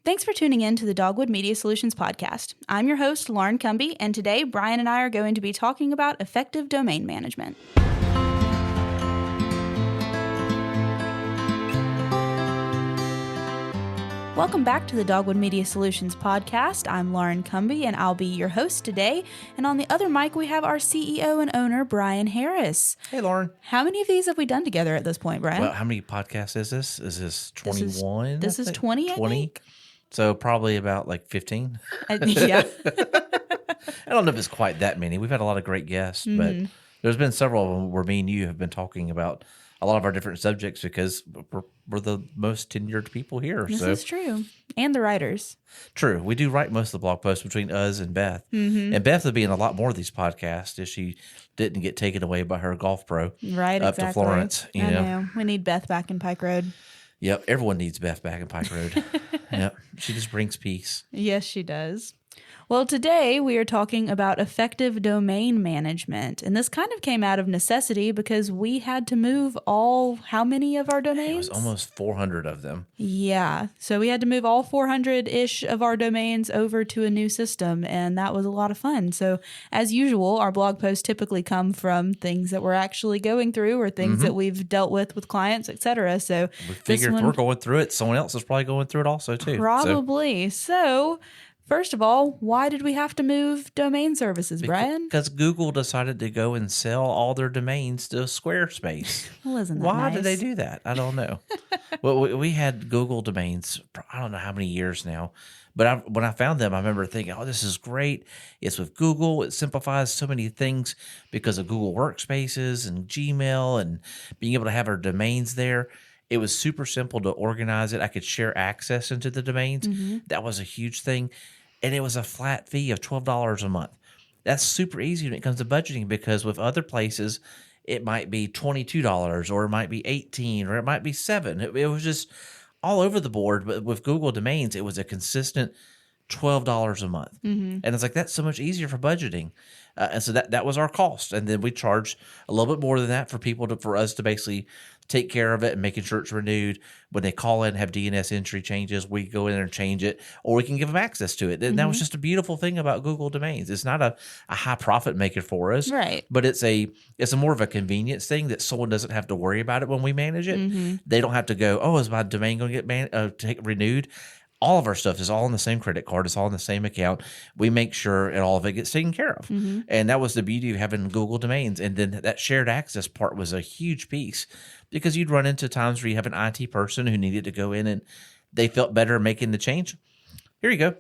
Thanks for tuning in to the Dogwood Media Solutions podcast. I'm your host, Lauren Cumby, and today Brian and I are going to be talking about effective domain management. Welcome back to the Dogwood Media Solutions podcast. I'm Lauren Cumby, and I'll be your host today. And on the other mic, we have our CEO and owner, Brian Harris. Hey, Lauren. How many of these have we done together at this point, Brian? Well, how many podcasts is this? Is this 21? This is 20, I think. So probably about like 15. Yeah. I don't know if it's quite that many. We've had a lot of great guests, but there's been several of them where me and you have been talking about a lot of our different subjects because we're the most tenured people here. This is true. And the writers. True. We do write most of the blog posts between us and Beth. And Beth would be in a lot more of these podcasts if she didn't get taken away by her golf pro Right, up exactly. to Florence. I know. We need Beth back in Pike Road. Yep. Everyone needs Beth back in Pike Road. Yep. She just brings peace. Yes, she does. Well, today we are talking about effective domain management. And this kind of came out of necessity because we had to move how many of our domains? It was almost 400 of them. Yeah. So we had to move all 400-ish of our domains over to a new system, and that was a lot of fun. So as usual, our blog posts typically come from things that we're actually going through or things that we've dealt with clients, etc. So we figured if we're going through it, someone else is probably going through it also too. Probably. So first of all, why did we have to move domain services, Brian? Because Google decided to go and sell all their domains to Squarespace. Well, isn't that Why nice? did they do that? I don't know. Well, we had Google domains, I don't know how many years now. But when I found them, I remember thinking, oh, this is great. It's with Google. It simplifies so many things because of Google Workspaces and Gmail and being able to have our domains there. It was super simple to organize it. I could share access into the domains. That was a huge thing. And it was a flat fee of $12 a month. That's super easy when it comes to budgeting because with other places, it might be $22 or it might be $18 or it might be $7. It was just all over the board. But with Google Domains, it was a consistent $12 a month. And it's like, that's so much easier for budgeting. And so that was our cost. And then we charged a little bit more than that for us to basically take care of it and making sure it's renewed. When they call in and have DNS entry changes, we go in there and change it, or we can give them access to it. And that was just a beautiful thing about Google Domains. It's not a high profit maker for us, right? But it's a more of a convenience thing that someone doesn't have to worry about it when we manage it. They don't have to go, oh, is my domain going to get renewed? All of our stuff is all on the same credit card. It's all in the same account. We make sure and all of it gets taken care of. And that was the beauty of having Google Domains. And then that shared access part was a huge piece because you'd run into times where you have an IT person who needed to go in and they felt better making the change. Here you go.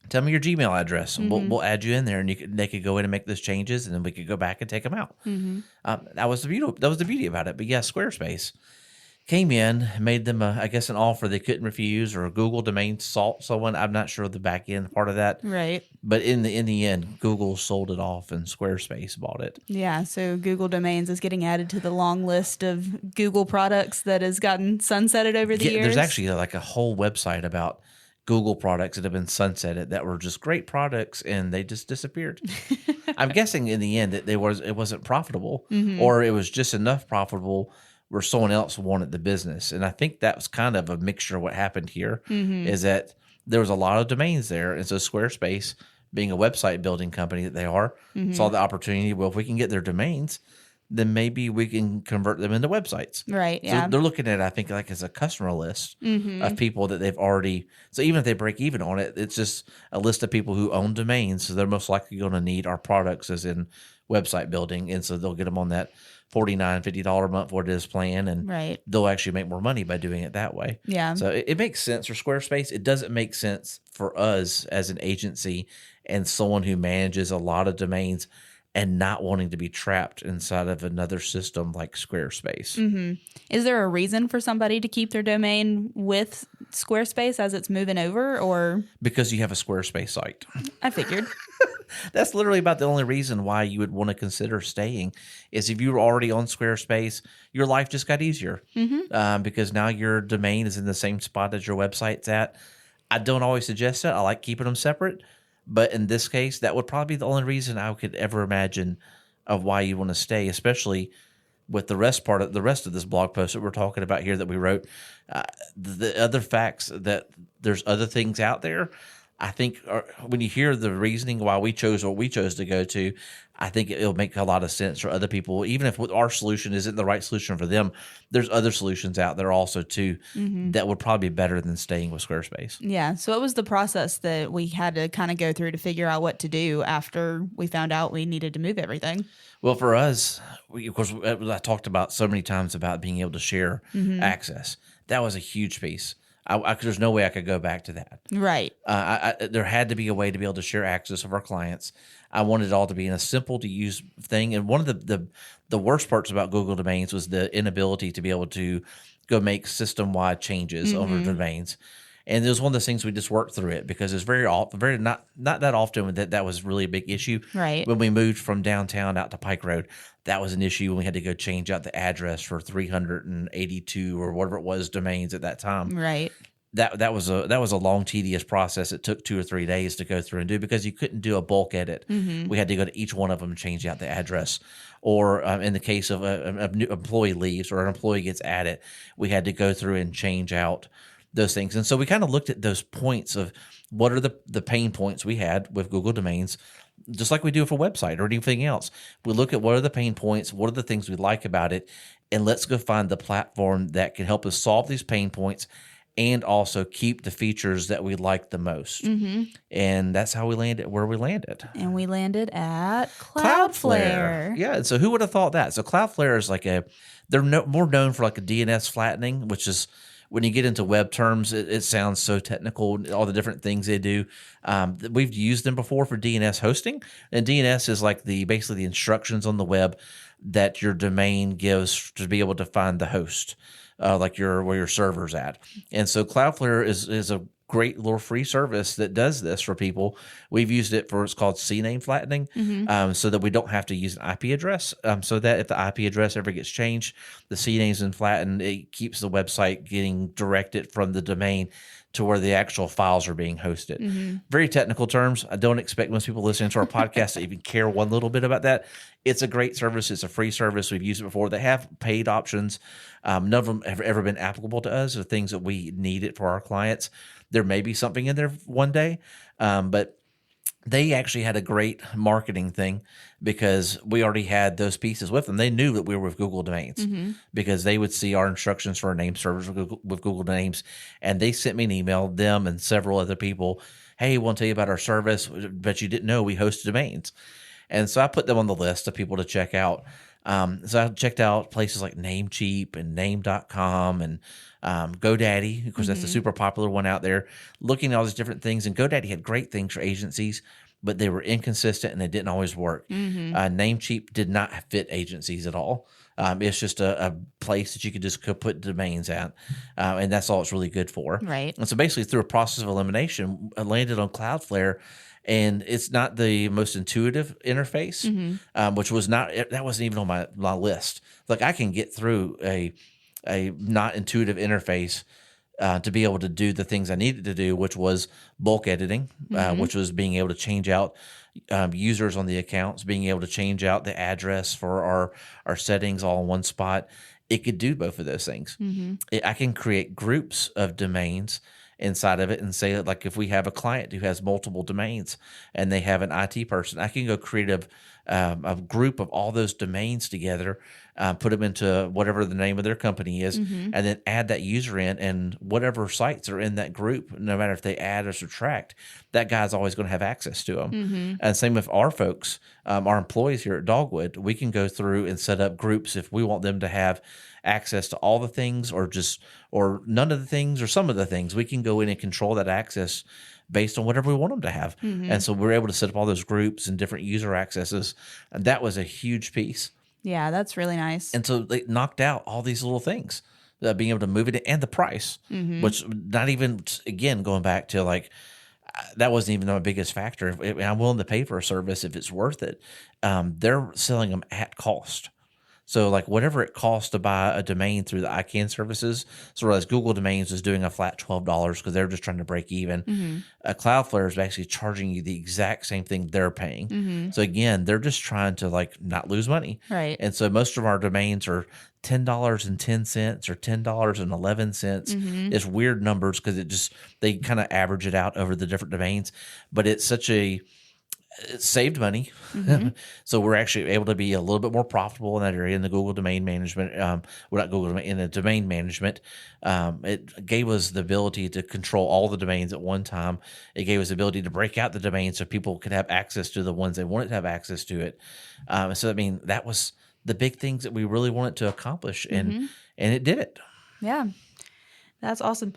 Tell me your Gmail address. We'll add you in there, and they could go in and make those changes, and then we could go back and take them out. That was the beauty about it. But yeah, Squarespace came in, made them, I guess, an offer they couldn't refuse, or a Google domain sought someone. I'm not sure of the back end part of that. Right. But in the end, Google sold it off and Squarespace bought it. Yeah, so Google Domains is getting added to the long list of Google products that has gotten sunsetted over the years. There's actually like a whole website about Google products that have been sunsetted that were just great products and they just disappeared. I'm guessing in the end that it wasn't profitable or it was just enough profitable where someone else wanted the business. And I think that was kind of a mixture of what happened here is that there was a lot of domains there. And so Squarespace, being a website building company that they are, saw the opportunity, well, if we can get their domains, then maybe we can convert them into websites. Right, yeah. So they're looking at it, I think, like as a customer list of people that they've already, so even if they break even on it, it's just a list of people who own domains. So they're most likely going to need our products as in website building. And so they'll get them on that $49, $50 a month what it is plan, and they'll actually make more money by doing it that way. Yeah. So it makes sense for Squarespace. It doesn't make sense for us as an agency and someone who manages a lot of domains and not wanting to be trapped inside of another system like Squarespace. Is there a reason for somebody to keep their domain with Squarespace as it's moving over, or? Because you have a Squarespace site. I figured. That's literally about the only reason why you would want to consider staying is if you were already on Squarespace, your life just got easier because now your domain is in the same spot as your website's at. I don't always suggest that. I like keeping them separate. But in this case, that would probably be the only reason I could ever imagine of why you want to stay, especially with the rest of this blog post that we're talking about here that we wrote. the other facts that there's other things out there, I think when you hear the reasoning why we chose what we chose to go to, I think it'll make a lot of sense for other people. Even if our solution isn't the right solution for them, there's other solutions out there also too that would probably be better than staying with Squarespace. Yeah. So what was the process that we had to kind of go through to figure out what to do after we found out we needed to move everything? Well, for us, of course, I talked about so many times about being able to share access. That was a huge piece. There's no way I could go back to that. Right. There had to be a way to be able to share access of our clients. I wanted it all to be in a simple to use thing. And one of the worst parts about Google Domains was the inability to be able to go make system wide changes over domains. And it was one of those things we just worked through it because it's very not that often that was really a big issue. Right. When we moved from downtown out to Pike Road, that was an issue when we had to go change out the address for 382 or whatever it was domains at that time. Right. That was a long, tedious process. It took 2 or 3 days to go through and do because you couldn't do a bulk edit. We had to go to each one of them and change out the address. Or in the case of a new employee leaves or an employee gets added, we had to go through and change out those things. And so we kind of looked at those points of what are the pain points we had with Google Domains, just like we do for a website or anything else. We look at what are the pain points, what are the things we like about it, and let's go find the platform that can help us solve these pain points and also keep the features that we like the most. And that's how we landed where we landed. And we landed at Cloudflare. Yeah. And so who would have thought that? So Cloudflare is they're more known for like a DNS flattening, which is when you get into web terms, it sounds so technical, all the different things they do. We've used them before for DNS hosting. And DNS is like basically the instructions on the web that your domain gives to be able to find the host, like where your server's at. And so Cloudflare is a great little free service that does this for people. We've used it for, it's called CNAME flattening, so that we don't have to use an IP address, so that if the IP address ever gets changed, the CNAME's been flattened, it keeps the website getting directed from the domain to where the actual files are being hosted. Very technical terms. I don't expect most people listening to our podcast to even care one little bit about that. It's a great service. It's a free service. We've used it before. They have paid options. None of them have ever been applicable to us or things that we needed for our clients. There may be something in there one day, but they actually had a great marketing thing because we already had those pieces with them. They knew that we were with Google Domains because they would see our instructions for our name servers with Google Names, and they sent me an email, them and several other people, hey, we want to tell you about our service, but you didn't know we host domains. And so I put them on the list of people to check out. So I checked out places like Namecheap and Name.com and GoDaddy, because that's a super popular one out there, looking at all these different things. And GoDaddy had great things for agencies, but they were inconsistent and they didn't always work. Namecheap did not fit agencies at all. It's just a place that you could just put domains at, and that's all it's really good for. Right. And so basically through a process of elimination, I landed on Cloudflare. And it's not the most intuitive interface, which that wasn't even on my list. Like I can get through a not intuitive interface to be able to do the things I needed to do, which was bulk editing, which was being able to change out users on the accounts, being able to change out the address for our settings all in one spot. It could do both of those things. I can create groups of domains inside of it and say that, like, if we have a client who has multiple domains and they have an IT person, I can go create a group of all those domains together, put them into whatever the name of their company is, and then add that user in, and whatever sites are in that group, no matter if they add or subtract, that guy's always going to have access to them. And same with our folks, our employees here at Dogwood, we can go through and set up groups if we want them to have access to all the things or none of the things or some of the things. We can go in and control that access based on whatever we want them to have. And so we're able to set up all those groups and different user accesses. And that was a huge piece. Yeah, that's really nice. And so they knocked out all these little things, being able to move it and the price, which not even, again, going back to like, that wasn't even my biggest factor. I'm willing to pay for a service if it's worth it. They're selling them at cost. So like whatever it costs to buy a domain through the ICANN services, so whereas Google Domains is doing a flat $12 because they're just trying to break even, Cloudflare is actually charging you the exact same thing they're paying. So again, they're just trying to like not lose money. Right. And so most of our domains are $10.10 or $10.11. It's weird numbers because they kind of average it out over the different domains, but it saved money. So we're actually able to be a little bit more profitable in that area in the Google domain management. Not Google domain, in the domain management. It gave us the ability to control all the domains at one time. It gave us the ability to break out the domains so people could have access to the ones they wanted to have access to it. So, I mean, that was the big things that we really wanted to accomplish, and it did it. Yeah, that's awesome.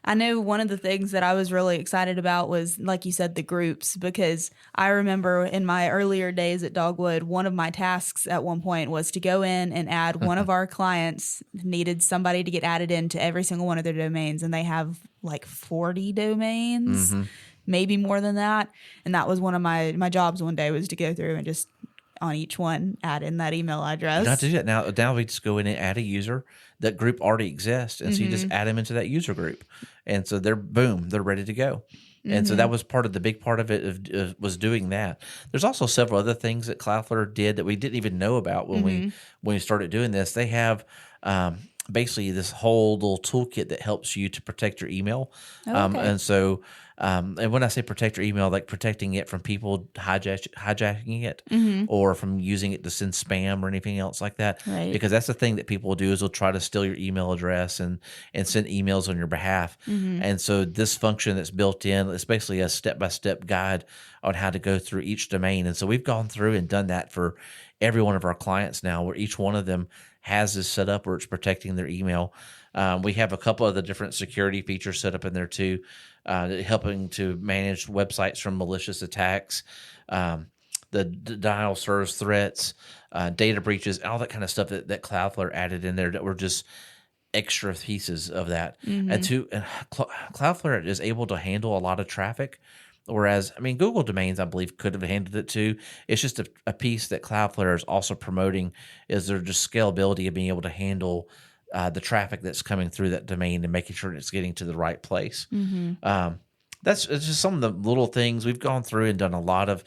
I know one of the things that I was really excited about was, like you said, the groups, because I remember in my earlier days at Dogwood, one of my tasks at one point was to go in and add one of our clients needed somebody to get added into every single one of their domains, and they have like 40 domains, maybe more than that. And that was one of my jobs one day, was to go through and just on each one add in that email address. Not to do that now we just go in and add a user. That group already exists, and so you just add them into that user group, and so they're ready to go. And so that was the big part of it was doing that. There's also several other things that Cloudflare did that we didn't even know about when we started doing this. They have basically this whole little toolkit that helps you to protect your email. And so, and when I say protect your email, like protecting it from people hijacking it or from using it to send spam or anything else like that. Right. Because that's the thing that people will do is they'll try to steal your email address and send emails on your behalf. And so this function that's built in, it's basically a step-by-step guide on how to go through each domain. And so we've gone through and done that for every one of our clients now, where each one of them has this set up where it's protecting their email. We have a couple of the different security features set up in there too, helping to manage websites from malicious attacks, the denial service threats, data breaches, all that kind of stuff that Cloudflare added in there that were just extra pieces of that. And Cloudflare is able to handle a lot of traffic. Whereas, I mean, Google Domains, I believe, could have handled it too. It's just a piece that Cloudflare is also promoting is their just scalability of being able to handle the traffic that's coming through that domain and making sure it's getting to the right place. That's just some of the little things. We've gone through and done a lot of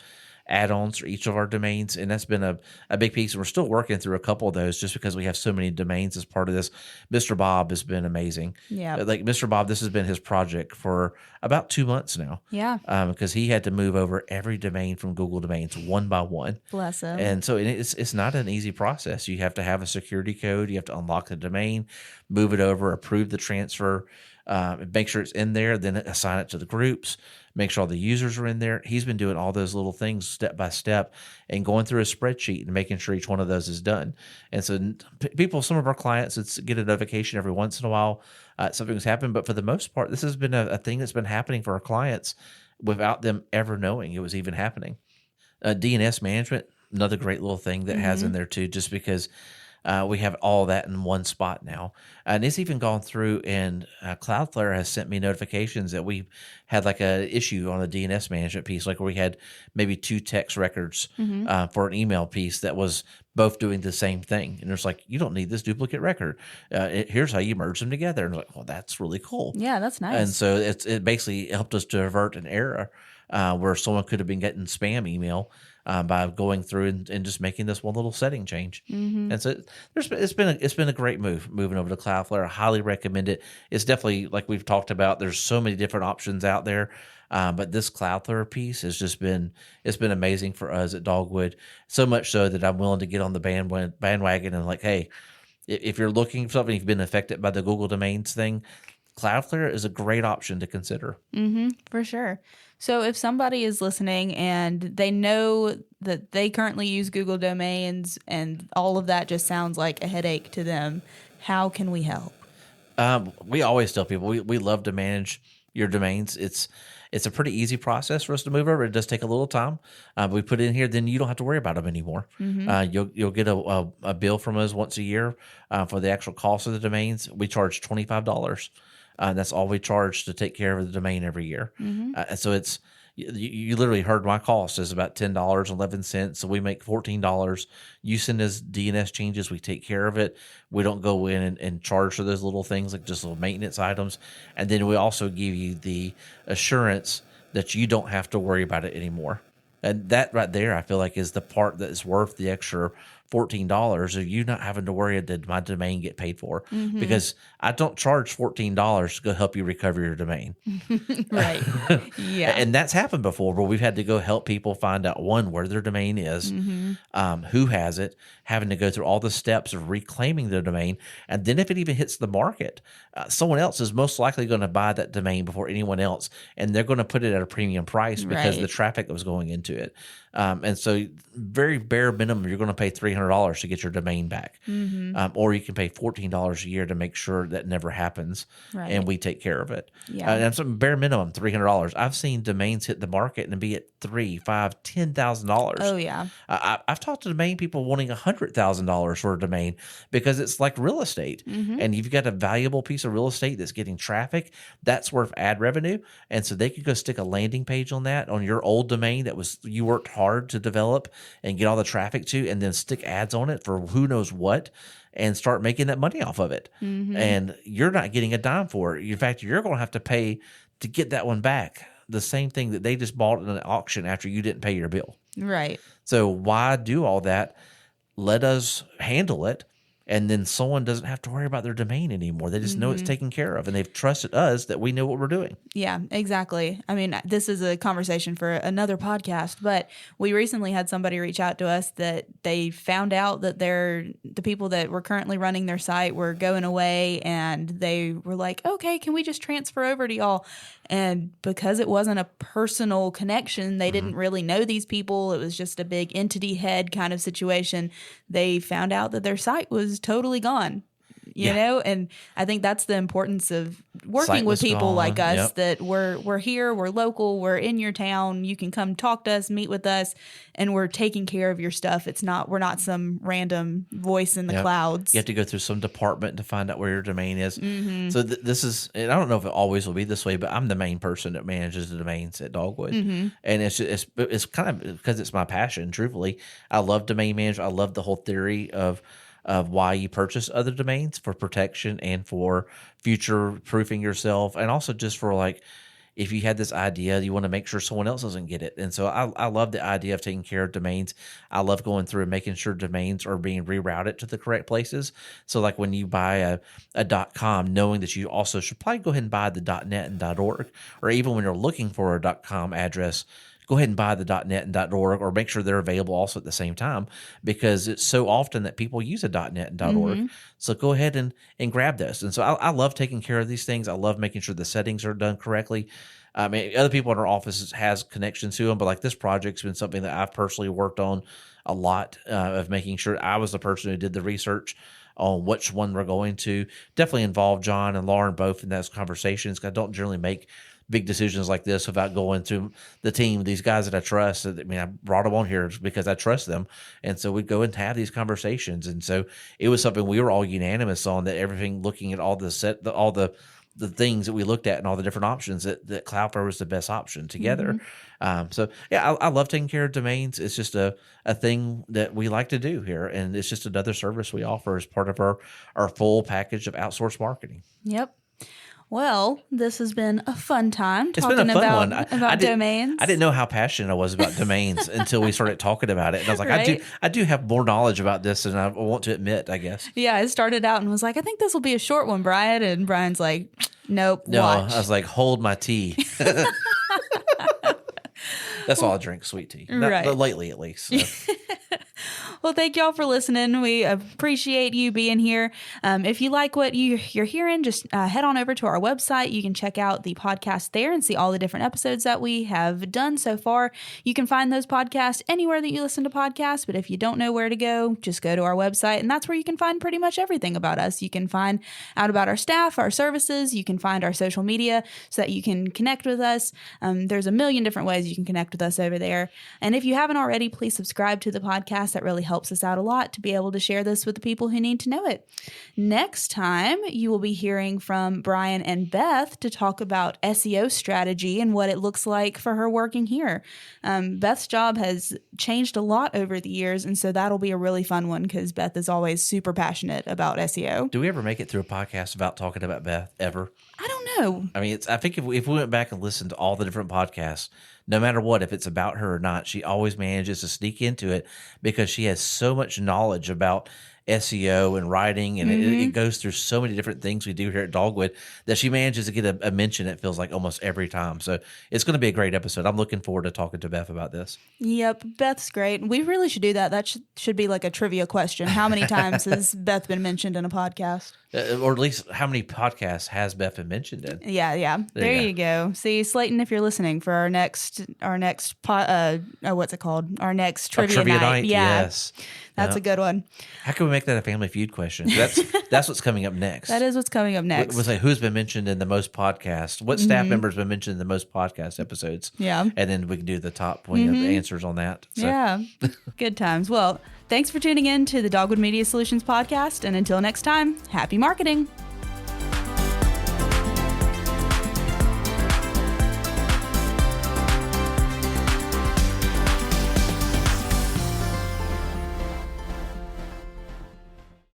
add-ons for each of our domains, and that's been a big piece. And we're still working through a couple of those just because we have so many domains as part of this. Mr. Bob has been amazing. Yeah. Like Mr. Bob, this has been his project for about 2 months now. Yeah. Because he had to move over every domain from Google Domains one by one. Bless him. And so it's not an easy process. You have to have a security code. You have to unlock the domain, move it over, approve the transfer, make sure it's in there, then assign it to the groups, make sure all the users are in there. He's been doing all those little things step by step and going through a spreadsheet and making sure each one of those is done. And so some of our clients, get a notification every once in a while, something's happened. But for the most part, this has been a thing that's been happening for our clients without them ever knowing it was even happening. DNS management, another great little thing that has in there too, just because we have all that in one spot now. And it's even gone through and Cloudflare has sent me notifications that we had like a issue on the DNS management piece, like where we had maybe 2 text records for an email piece that was both doing the same thing. And it's like, you don't need this duplicate record. Here's how you merge them together. And like, well, that's really cool. Yeah, that's nice. And so it basically helped us to avert an error where someone could have been getting spam email by going through and just making this one little setting change. And so it's been a great moving over to Cloudflare. I highly recommend it. It's definitely, like we've talked about, there's so many different options out there. But this Cloudflare piece it's been amazing for us at Dogwood. So much so that I'm willing to get on the bandwagon and like, hey, if you're looking for something, you've been affected by the Google Domains thing, Cloudflare is a great option to consider. For sure. So if somebody is listening and they know that they currently use Google Domains and all of that just sounds like a headache to them, how can we help? We always tell people we love to manage your domains. It's a pretty easy process for us to move over. It does take a little time. We put it in here, then you don't have to worry about them anymore. You'll get a bill from us once a year for the actual cost of the domains. We charge $25. That's all we charge to take care of the domain every year. So it's you literally heard my cost is about $10.11. So we make $14. You send us DNS changes, we take care of it. We don't go in and charge for those little things like just little maintenance items. And then we also give you the assurance that you don't have to worry about it anymore. And that right there, I feel like, is the part that is worth the extra $14, of you not having to worry did my domain get paid for, because I don't charge $14 to go help you recover your domain. Right. Yeah. And that's happened before, where we've had to go help people find out, one, where their domain is, who has it, having to go through all the steps of reclaiming the domain. And then if it even hits the market, someone else is most likely going to buy that domain before anyone else. And they're going to put it at a premium price because of the traffic that was going into it. And so very bare minimum, you're going to pay $300 to get your domain back. Or you can pay $14 a year to make sure that never happens. Right. And we take care of it. Yeah. And some bare minimum, $300. I've seen domains hit the market and be at $3,000, $5,000, $10,000. Oh, yeah. I've talked to domain people wanting $100,000 for a domain because it's like real estate. And you've got a valuable piece of real estate that's getting traffic. That's worth ad revenue. And so they could go stick a landing page on that, on your old domain that was you worked hard to develop and get all the traffic to, and then stick ads on it for who knows what, and start making that money off of it. And you're not getting a dime for it. In fact, you're going to have to pay to get that one back. The same thing that they just bought in an auction after you didn't pay your bill. Right. So why do all that? Let us handle it. And then someone doesn't have to worry about their domain anymore. They just know it's taken care of, and they've trusted us that we know what we're doing. Yeah, exactly. I mean, this is a conversation for another podcast, but we recently had somebody reach out to us that they found out that the people that were currently running their site were going away, and they were like, okay, can we just transfer over to y'all? And because it wasn't a personal connection, they didn't really know these people. It was just a big entity head kind of situation. They found out that their site was totally gone. You know, and I think that's the importance of working with people like us, that we're here, we're local, we're in your town. You can come talk to us, meet with us, and we're taking care of your stuff. We're not some random voice in the clouds. You have to go through some department to find out where your domain is. So this is, and I don't know if it always will be this way, but I'm the main person that manages the domains at Dogwood, and it's kind of because it's my passion. Truthfully, I love domain management. I love the whole theory of why you purchase other domains, for protection and for future proofing yourself. And also just for, like, if you had this idea, you want to make sure someone else doesn't get it. And so I love the idea of taking care of domains. I love going through and making sure domains are being rerouted to the correct places. So like when you buy a .com, knowing that you also should probably go ahead and buy the .net and .org, or even when you're looking for a .com address, go ahead and buy the .net and .org, or make sure they're available also at the same time, because it's so often that people use a .net and .org. So go ahead and grab those. And so I love taking care of these things. I love making sure the settings are done correctly. I mean, other people in our office has connections to them, but like this project's been something that I've personally worked on a lot, of making sure I was the person who did the research on which one we're going to. Definitely involve John and Lauren both in those conversations, because I don't generally make big decisions like this without going to the team, these guys that I trust. I mean, I brought them on here because I trust them. And so we'd go and have these conversations. And so it was something we were all unanimous on, that everything, looking at all the things that we looked at and all the different options, that Cloudflare was the best option together. So yeah, I love taking care of domains. It's just a thing that we like to do here. And it's just another service we offer as part of our full package of outsourced marketing. Yep. Well, this has been a fun time talking about domains. I didn't know how passionate I was about domains until we started talking about it. And I was like, right? I do have more knowledge about this than I want to admit, I guess. Yeah, I started out and was like, I think this will be a short one, Brian. And Brian's like, nope, no, watch. I was like, hold my tea. That's all I drink, sweet tea. But lately, at least. So. Well, thank y'all for listening. We appreciate you being here. If you like what you're hearing, just head on over to our website. You can check out the podcast there and see all the different episodes that we have done so far. You can find those podcasts anywhere that you listen to podcasts, but if you don't know where to go, just go to our website, and that's where you can find pretty much everything about us. You can find out about our staff, our services. You can find our social media so that you can connect with us. There's a million different ways you can connect with us over there. And if you haven't already, please subscribe to the podcast. That really helps us out a lot to be able to share this with the people who need to know it. Next time, you will be hearing from Brian and Beth to talk about SEO strategy and what it looks like for her working here. Beth's job has changed a lot over the years, and so that'll be a really fun one because Beth is always super passionate about SEO. Do we ever make it through a podcast without talking about Beth, ever? I don't know. I mean, I think if we went back and listened to all the different podcasts, no matter what, if it's about her or not, she always manages to sneak into it because she has has so much knowledge about SEO and writing, and it goes through so many different things we do here at Dogwood that she manages to get a mention, it feels like, almost every time. So it's going to be a great episode. I'm looking forward to talking to Beth about this. Yep, Beth's great. We really should do that. That should be like a trivia question. How many times has Beth been mentioned in a podcast? Or at least how many podcasts has Beth been mentioned in? Yeah. There you go. See, Slayton, if you're listening for our next what's it called? Our next trivia night. Yeah. Yes. That's a good one. How can we make that a Family Feud question? That's what's coming up next. That is what's coming up next. We'll say who's been mentioned in the most podcasts. What staff members been mentioned in the most podcast episodes? Yeah. And then we can do the top the answers on that. So. Yeah. Good times. Well, thanks for tuning in to the Dogwood Media Solutions podcast. And until next time, happy marketing.